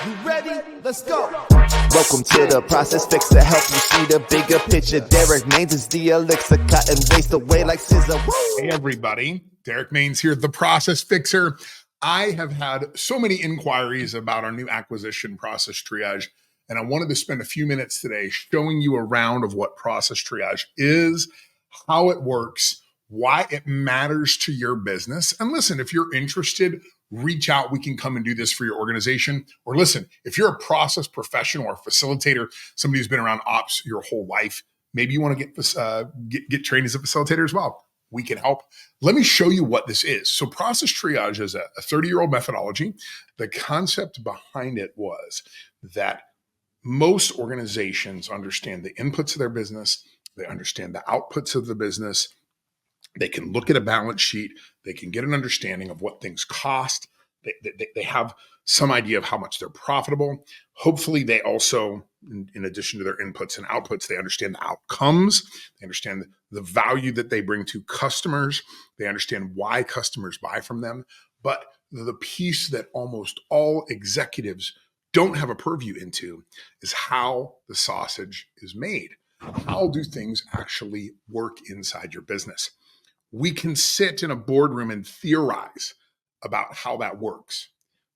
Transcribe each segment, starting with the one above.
You ready? Let's go. Welcome to the Process Fixer, help you see the bigger picture. Derrick Mains is the elixir, cut and waste away like scissor. Woo! Hey everybody, Derrick Mains here, the Process Fixer. I have had so many inquiries about our new acquisition, Process Triage, and I wanted to spend a few minutes today showing you around of what Process Triage is, how it works, why it matters to your business. And listen, if you're interested, reach out. We can come and do this for your organization. Or listen, if you're a process professional or facilitator, somebody who's been around ops your whole life, maybe you want to get trained as a facilitator as well. We can help. Let me show you what this is. So Process Triage is a 30-year-old methodology. The concept behind it was that most organizations understand the inputs of their business. They understand the outputs of the business. They can look at a balance sheet. They can get an understanding of what things cost. They have some idea of how much they're profitable. Hopefully, they also, in addition to their inputs and outputs, they understand the outcomes. They understand the value that they bring to customers. They understand why customers buy from them. But the piece that almost all executives don't have a purview into is how the sausage is made. How do things actually work inside your business? We can sit in a boardroom and theorize about how that works.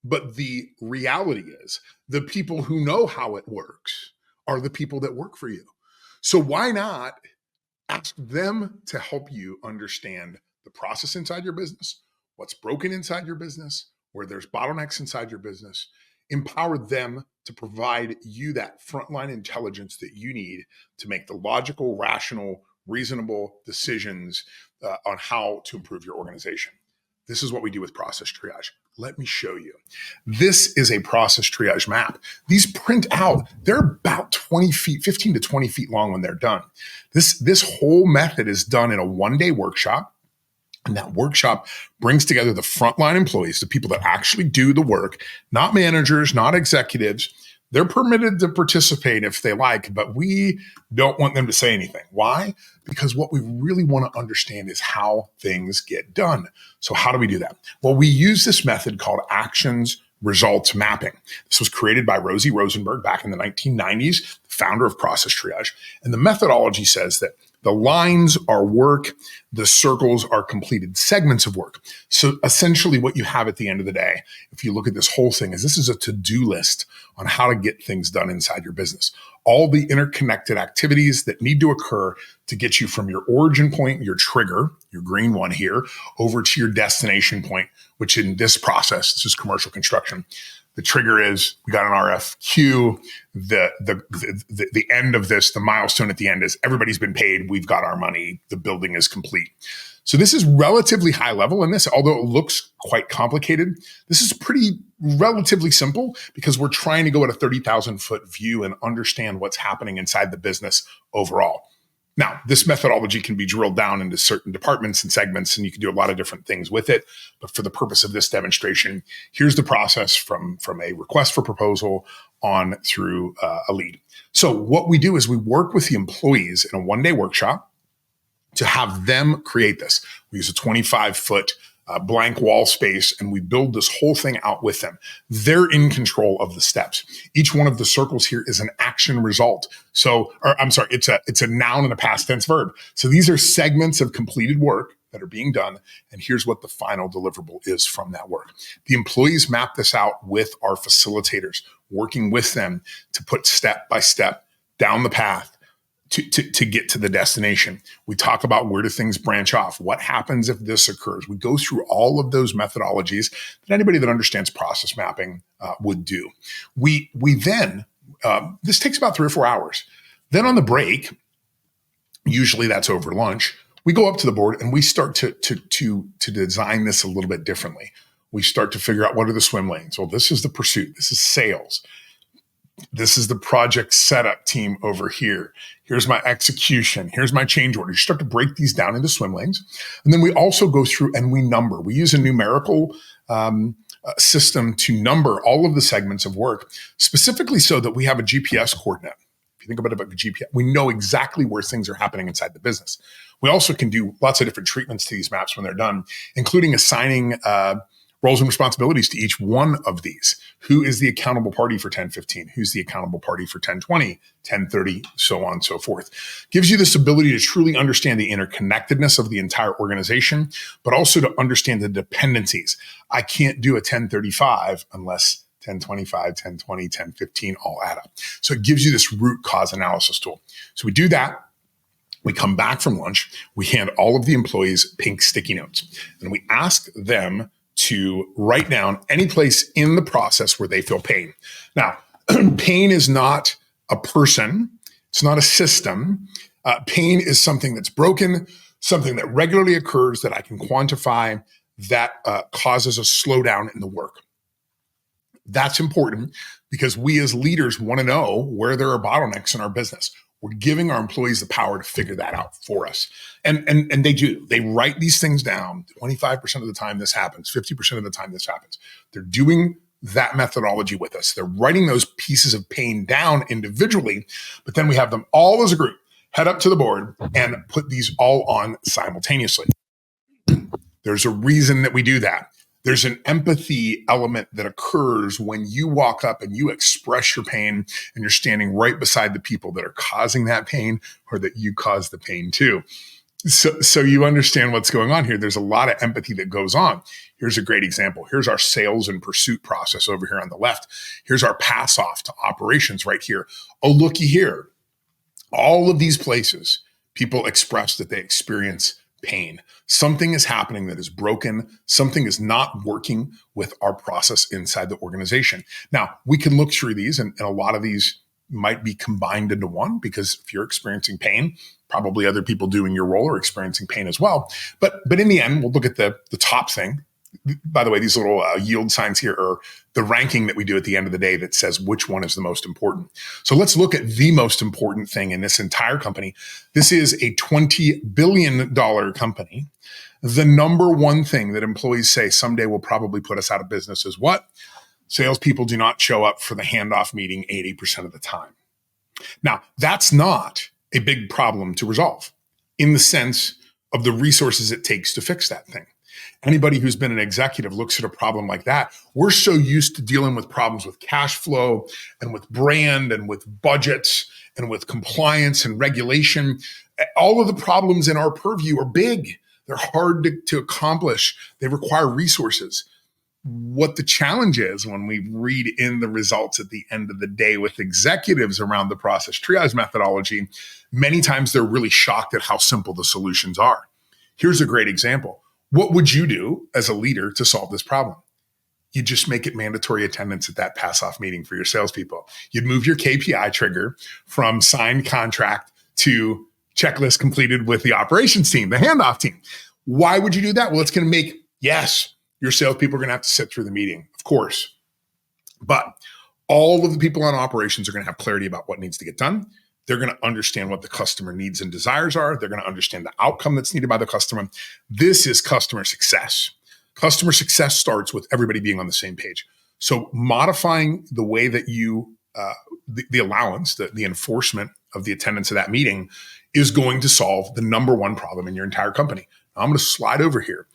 But the reality is the people who know how it works are the people that work for you. So why not ask them to help you understand the process inside your business, what's broken inside your business, where there's bottlenecks inside your business, empower them to provide you that frontline intelligence that you need to make the logical, rational, reasonable decisions on how to improve your organization. This is what we do with Process Triage. Let me show you. This is a Process Triage map. These print out. They're about 20 feet, 15 to 20 feet long when they're done. This whole method is done in a one-day workshop. And that workshop brings together the frontline employees, the people that actually do the work, not managers, not executives. They're permitted to participate if they like, but we don't want them to say anything. Why? Because what we really want to understand is how things get done. So how do we do that? Well, we use this method called actions results mapping. This was created by Rosie Rosenberg back in the 1990s, founder of Process Triage. And the methodology says that the lines are work, the circles are completed segments of work. So essentially what you have at the end of the day, if you look at this whole thing, is this is a to-do list on how to get things done inside your business. All the interconnected activities that need to occur to get you from your origin point, your trigger, your green one here, over to your destination point, which in this process, this is commercial construction. The trigger is we got an RFQ. The end of this, the milestone at the end is everybody's been paid. We've got our money. The building is complete. So this is relatively high level in this, although it looks quite complicated. This is pretty relatively simple because we're trying to go at a 30,000 foot view and understand what's happening inside the business overall. Now, this methodology can be drilled down into certain departments and segments, and you can do a lot of different things with it. But for the purpose of this demonstration, here's the process from a request for proposal on through a lead. So what we do is we work with the employees in a one-day workshop to have them create this. We use a 25-foot blank wall space, and we build this whole thing out with them. They're in control of the steps. Each one of the circles here is an action result. So, it's a noun and a past tense verb. So these are segments of completed work that are being done. And here's what the final deliverable is from that work. The employees map this out with our facilitators, working with them to put step by step down the path to get to the destination. We talk about where do things branch off? What happens if this occurs? We go through all of those methodologies that anybody that understands process mapping would do. We then, this takes about 3 or 4 hours. Then on the break, usually that's over lunch, we go up to the board and we start to design this a little bit differently. We start to figure out what are the swim lanes. Well, this is the pursuit. This is sales. This is the project setup team over here. Here's my execution. Here's my change order. You start to break these down into swim lanes. And then we also go through and we number. We use a numerical system to number all of the segments of work, specifically so that we have a GPS coordinate. If you think about it, about GPS, we know exactly where things are happening inside the business. We also can do lots of different treatments to these maps when they're done, including assigning Roles and responsibilities to each one of these. Who is the accountable party for 1015? Who's the accountable party for 1020, 1030, so on and so forth. Gives you this ability to truly understand the interconnectedness of the entire organization, but also to understand the dependencies. I can't do a 1035 unless 1025, 1020, 1015 all add up. So it gives you this root cause analysis tool. So we do that. We come back from lunch. We hand all of the employees pink sticky notes, and we ask them to write down any place in the process where they feel pain. Now, pain is not a person. It's not a system. Pain is something that's broken, something that regularly occurs that I can quantify that causes a slowdown in the work. That's important because we as leaders want to know where there are bottlenecks in our business. We're giving our employees the power to figure that out for us. And they do. They write these things down. 25% of the time this happens, 50% of the time this happens. They're doing that methodology with us. They're writing those pieces of pain down individually, but then we have them all as a group head up to the board and put these all on simultaneously. There's a reason that we do that. There's an empathy element that occurs when you walk up and you express your pain and you're standing right beside the people that are causing that pain or that you cause the pain to. So you understand what's going on here. There's a lot of empathy that goes on. Here's a great example. Here's our sales and pursuit process over here on the left. Here's our pass off to operations right here. Oh, looky here. All of these places, people express that they experience pain. Something is happening that is broken. Something is not working with our process inside the organization. Now, we can look through these, and a lot of these might be combined into one, because if you're experiencing pain, probably other people doing your role are experiencing pain as well. But in the end, we'll look at the top thing. By the way, these little yield signs here are the ranking that we do at the end of the day that says which one is the most important. So let's look at the most important thing in this entire company. This is a $20 billion company. The number one thing that employees say someday will probably put us out of business is what? Salespeople do not show up for the handoff meeting 80% of the time. Now, that's not a big problem to resolve in the sense of the resources it takes to fix that thing. Anybody who's been an executive looks at a problem like that. We're so used to dealing with problems with cash flow and with brand and with budgets and with compliance and regulation. All of the problems in our purview are big. They're hard to accomplish. They require resources. What the challenge is when we read in the results at the end of the day with executives around the process triage methodology, many times they're really shocked at how simple the solutions are. Here's a great example. What would you do as a leader to solve this problem? You just make it mandatory attendance at that pass-off meeting for your salespeople. You'd move your KPI trigger from signed contract to checklist completed with the operations team, the handoff team. Why would you do that? Well, it's going to make, yes, your salespeople are going to have to sit through the meeting, of course. But all of the people on operations are going to have clarity about what needs to get done. They're going to understand what the customer needs and desires are. They're going to understand the outcome that's needed by the customer. This is customer success. Customer success starts with everybody being on the same page. So modifying the way that you, the allowance, the enforcement of the attendance of that meeting is going to solve the number one problem in your entire company. Now, I'm going to slide over here.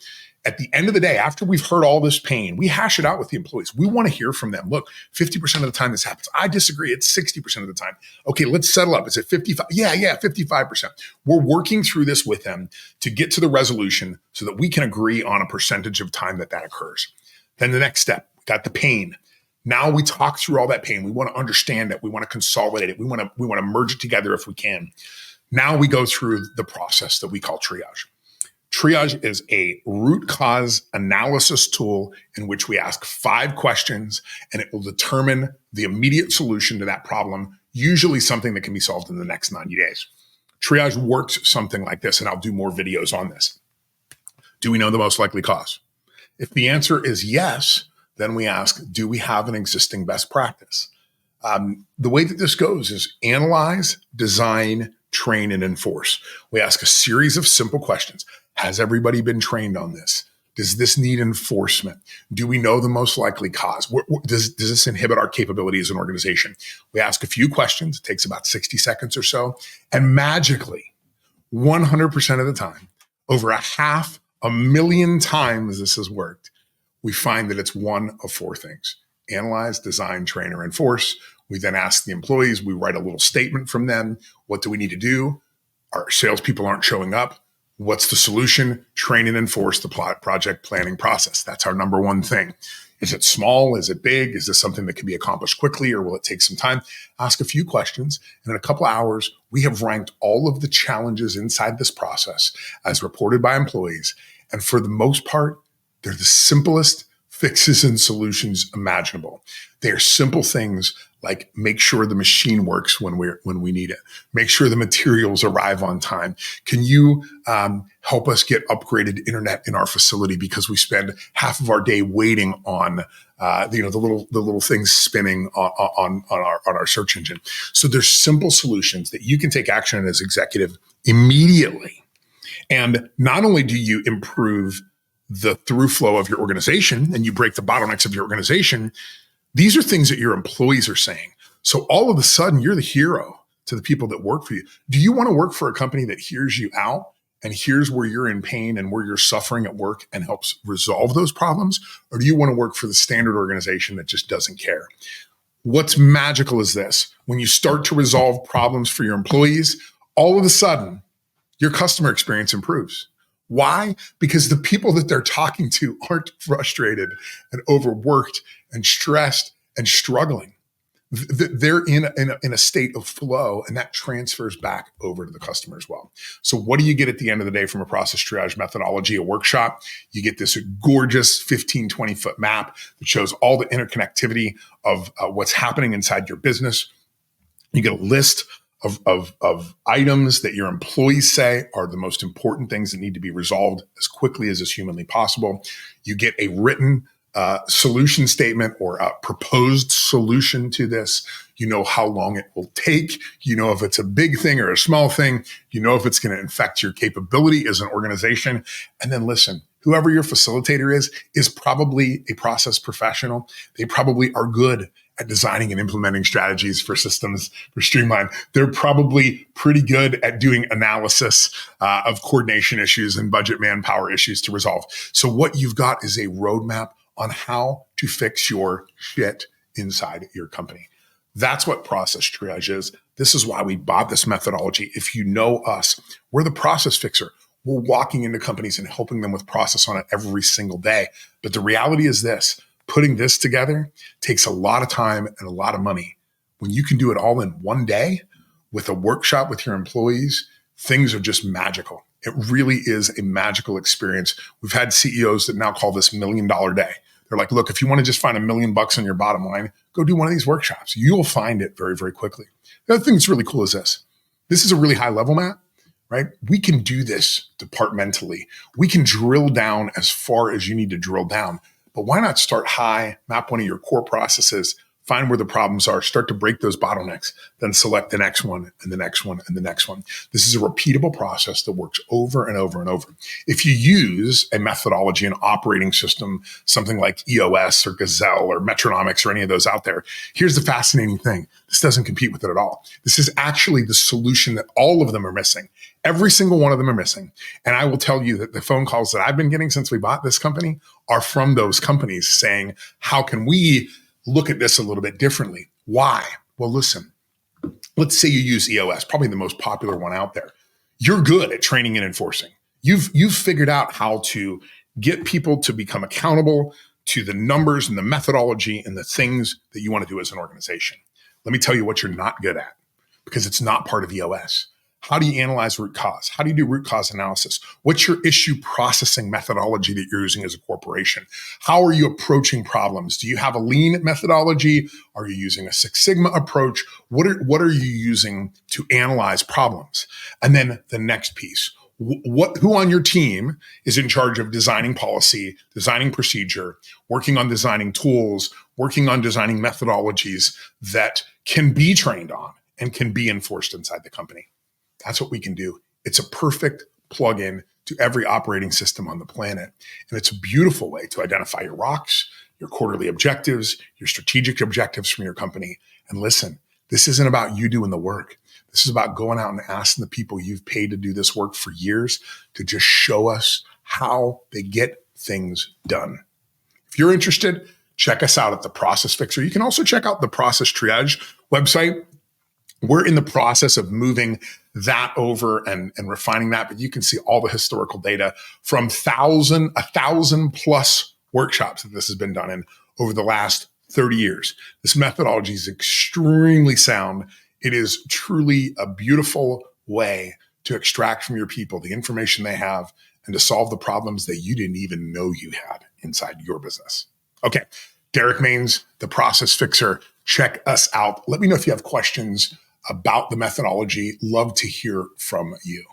At the end of the day, after we've heard all this pain, we hash it out with the employees. We want to hear from them. Look, 50% of the time this happens. I disagree. It's 60% of the time. Okay, let's settle up. Is it 55? Yeah, 55%. We're working through this with them to get to the resolution so that we can agree on a percentage of time that occurs. Then the next step, we got the pain. Now we talk through all that pain. We want to understand it. We want to consolidate it. We want to merge it together if we can. Now we go through the process that we call triage. Triage is a root cause analysis tool in which we ask 5 questions and it will determine the immediate solution to that problem, usually something that can be solved in the next 90 days. Triage works something like this, and I'll do more videos on this. Do we know the most likely cause? If the answer is yes, then we ask, do we have an existing best practice? The way that this goes is analyze, design, train, and enforce. We ask a series of simple questions. Has everybody been trained on this? Does this need enforcement? Do we know the most likely cause? Does this inhibit our capability as an organization? We ask a few questions. It takes about 60 seconds or so. And magically, 100% of the time, over 500,000 times this has worked, we find that it's one of four things: analyze, design, train, or enforce. We then ask the employees, we write a little statement from them. What do we need to do? Our salespeople aren't showing up. What's the solution? Train and enforce the project planning process. That's our number one thing. Is it small? Is it big? Is this something that can be accomplished quickly, or will it take some time? Ask a few questions. And in a couple of hours, we have ranked all of the challenges inside this process as reported by employees. And for the most part, they're the simplest fixes and solutions imaginable. They are simple things like make sure the machine works when we need it. Make sure the materials arrive on time. Can you help us get upgraded internet in our facility because we spend half of our day waiting on the little things spinning on our search engine. So there's simple solutions that you can take action on as executive immediately. And not only do you improve the through flow of your organization and you break the bottlenecks of your organization, these are things that your employees are saying. So all of a sudden, you're the hero to the people that work for you. Do you want to work for a company that hears you out and hears where you're in pain and where you're suffering at work and helps resolve those problems? Or do you want to work for the standard organization that just doesn't care? What's magical is this: when you start to resolve problems for your employees, all of a sudden, your customer experience improves. Why? Because the people that they're talking to aren't frustrated and overworked and stressed and struggling. They're in a state of flow, and that transfers back over to the customer as well. So what do you get at the end of the day from a process triage methodology, a workshop? You get this gorgeous 15, 20-foot map that shows all the interconnectivity of what's happening inside your business. You get a list of items that your employees say are the most important things that need to be resolved as quickly as is humanly possible. You get a written solution statement or a proposed solution to this. You know how long it will take. You know if it's a big thing or a small thing. You know if it's going to affect your capability as an organization. And then listen, whoever your facilitator is probably a process professional. They probably are good at designing and implementing strategies for systems for streamline. They're probably pretty good at doing analysis of coordination issues and budget manpower issues to resolve. So what you've got is a roadmap on how to fix your shit inside your company. That's what process triage is. This is why we bought this methodology. If you know us, we're the process fixer. We're walking into companies and helping them with process on it every single day. But the reality is this: putting this together takes a lot of time and a lot of money. When you can do it all in one day with a workshop with your employees, things are just magical. It really is a magical experience. We've had CEOs that now call this $1 million day. They're like, look, if you want to just find $1 million on your bottom line, go do one of these workshops. You'll find it very, very quickly. The other thing that's really cool is this. This is a really high level map, right? We can do this departmentally. We can drill down as far as you need to drill down. But why not start high, map one of your core processes, find where the problems are, start to break those bottlenecks, then select the next one and the next one and the next one. This is a repeatable process that works over and over and over. If you use a methodology, an operating system, something like EOS or Gazelle or Metronomics or any of those out there, here's the fascinating thing. This doesn't compete with it at all. This is actually the solution that all of them are missing. Every single one of them are missing. And I will tell you that the phone calls that I've been getting since we bought this company are from those companies saying, how can we look at this a little bit differently? Why? Well, listen, let's say you use EOS, probably the most popular one out there. You're good at training and enforcing. You've figured out how to get people to become accountable to the numbers and the methodology and the things that you want to do as an organization. Let me tell you what you're not good at, because it's not part of EOS. How do you analyze root cause? How do you do root cause analysis? What's your issue processing methodology that you're using as a corporation? How are you approaching problems? Do you have a lean methodology? Are you using a Six Sigma approach? What are you using to analyze problems? And then the next piece, who on your team is in charge of designing policy, designing procedure, working on designing tools, working on designing methodologies that can be trained on and can be enforced inside the company? That's what we can do. It's a perfect plug-in to every operating system on the planet. And it's a beautiful way to identify your rocks, your quarterly objectives, your strategic objectives from your company. And listen, this isn't about you doing the work. This is about going out and asking the people you've paid to do this work for years to just show us how they get things done. If If you're interested, check us out at the Process Fixer. You can also check out the Process Triage website. We're in the process of moving that over and refining that, but you can see all the historical data from 1,000 plus workshops that this has been done in over the last 30 years. This methodology is extremely sound. It is truly a beautiful way to extract from your people the information they have and to solve the problems that you didn't even know you had inside your business. Okay, Derrick Mains, the Process Fixer. Check us out. Let me know if you have questions about the methodology. Love to hear from you.